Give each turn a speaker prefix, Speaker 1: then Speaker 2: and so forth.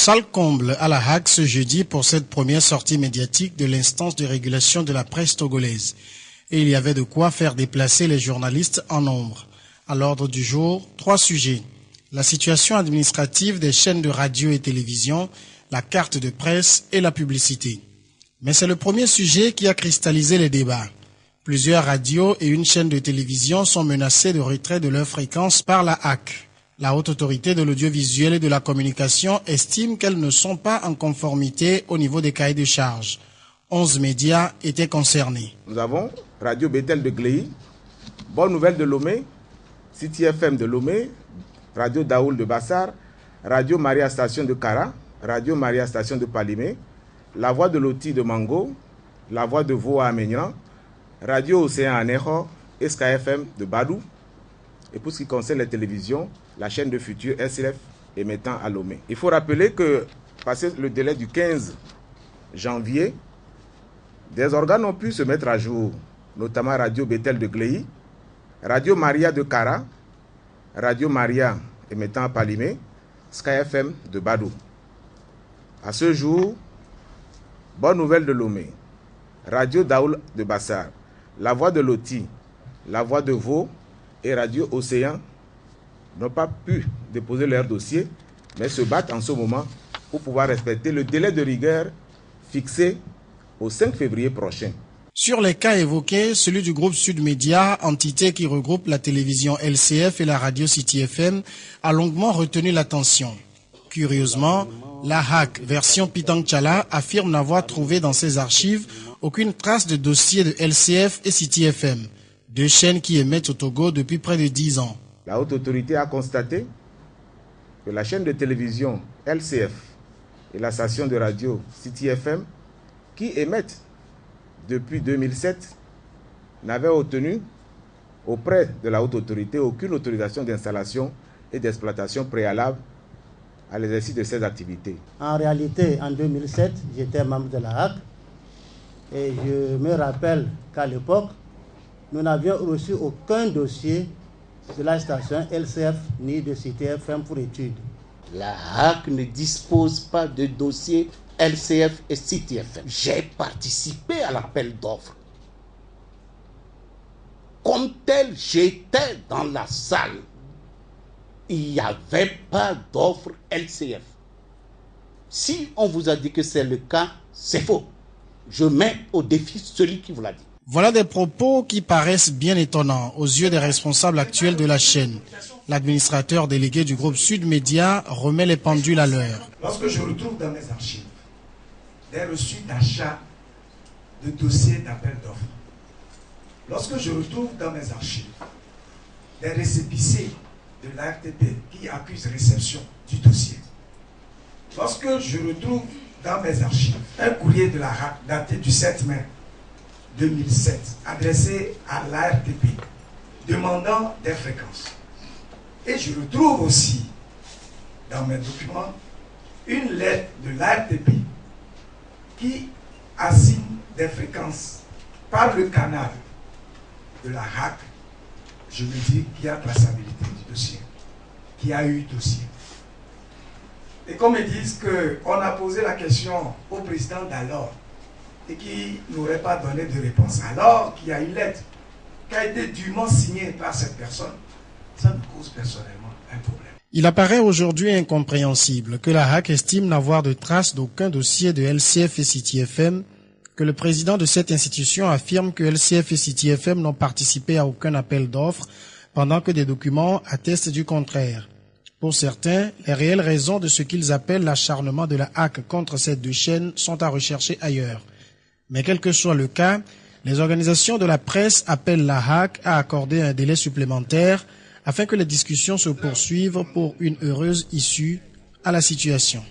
Speaker 1: Salle comble à la Hague ce jeudi pour cette première sortie médiatique de l'instance de régulation de la presse togolaise. Et il y avait de quoi faire déplacer les journalistes en nombre. À l'ordre du jour, 3 sujets. La situation administrative des chaînes de radio et télévision, la carte de presse et la publicité. Mais c'est le premier sujet qui a cristallisé les débats. Plusieurs radios et une chaîne de télévision sont menacées de retrait de leur fréquence par la HAC. La Haute Autorité de l'Audiovisuel et de la Communication estime qu'elles ne sont pas en conformité au niveau des cahiers de charges. 11 médias étaient concernés.
Speaker 2: Nous avons Radio Bethel de Gléy, Bonne Nouvelle de Lomé, City FM de Lomé, Radio Daoul de Bassar, Radio Maria Station de Kara, Radio Maria Station de Palimé, La Voix de Loti de Mango, La Voix de Voa à Ménian, Radio Océan à Neho, SKFM de Badou. Et pour ce qui concerne les télévisions, la chaîne de Futur SLF émettant à Lomé. Il faut rappeler que, passé le délai du 15 janvier, des organes ont pu se mettre à jour, notamment Radio Bethel de Gléy, Radio Maria de Kara, Radio Maria émettant à Palimé, SkyFM de Badou. À ce jour, Bonne Nouvelle de Lomé, Radio Daoul de Bassar, La Voix de Loti, La Voix de Vaux et Radio Océan n'ont pas pu déposer leur dossier, mais se battent en ce moment pour pouvoir respecter le délai de rigueur fixé au 5 février prochain.
Speaker 1: Sur les cas évoqués, celui du groupe Sud Média, entité qui regroupe la télévision LCF et la radio City FM, a longuement retenu l'attention. Curieusement, la HAC version Pitang-Tchala affirme n'avoir trouvé dans ses archives aucune trace de dossier de LCF et City FM, 2 chaînes qui émettent au Togo depuis près de 10 ans.
Speaker 2: La haute autorité a constaté que la chaîne de télévision LCF et la station de radio City FM, qui émettent depuis 2007, n'avaient obtenu auprès de la haute autorité aucune autorisation d'installation et d'exploitation préalable à l'exercice de ces activités.
Speaker 3: En réalité, en 2007, j'étais membre de la HAC et je me rappelle qu'à l'époque, nous n'avions reçu aucun dossier de la station LCF ni de City FM pour étude.
Speaker 4: La HAC ne dispose pas de dossier LCF et City FM. J'ai participé à l'appel d'offres. Comme tel, j'étais dans la salle. Il n'y avait pas d'offre LCF. Si on vous a dit que c'est le cas, c'est faux. Je mets au défi celui qui vous l'a dit.
Speaker 1: Voilà des propos qui paraissent bien étonnants aux yeux des responsables actuels de la chaîne. L'administrateur délégué du groupe Sud Média remet les pendules à l'heure.
Speaker 5: Lorsque je retrouve dans mes archives des reçus d'achat de dossiers d'appel d'offres, lorsque je retrouve dans mes archives des récépissés de l'ARTP qui accusent réception du dossier, lorsque je retrouve dans mes archives un courrier de la HAC daté du 7 mai 2007 adressé à l'ARTP demandant des fréquences, et je retrouve aussi dans mes documents une lettre de l'ARTP qui assigne des fréquences par le canal de la HAC, je me dis qu'il y a traçabilité du dossier, qu'il y a eu dossier. Et qu'on me dise qu'on a posé la question au président d'alors et qu'il n'aurait pas donné de réponse, alors qu'il y a une lettre qui a été dûment signée par cette personne, ça me cause personnellement un problème.
Speaker 1: Il apparaît aujourd'hui incompréhensible que la HAC estime n'avoir de traces d'aucun dossier de LCF et City FM, que le président de cette institution affirme que LCF et City FM n'ont participé à aucun appel d'offres, pendant que des documents attestent du contraire. Pour certains, les réelles raisons de ce qu'ils appellent l'acharnement de la HAC contre ces 2 chaînes sont à rechercher ailleurs. Mais quel que soit le cas, les organisations de la presse appellent la HAC à accorder un délai supplémentaire afin que les discussions se poursuivent pour une heureuse issue à la situation.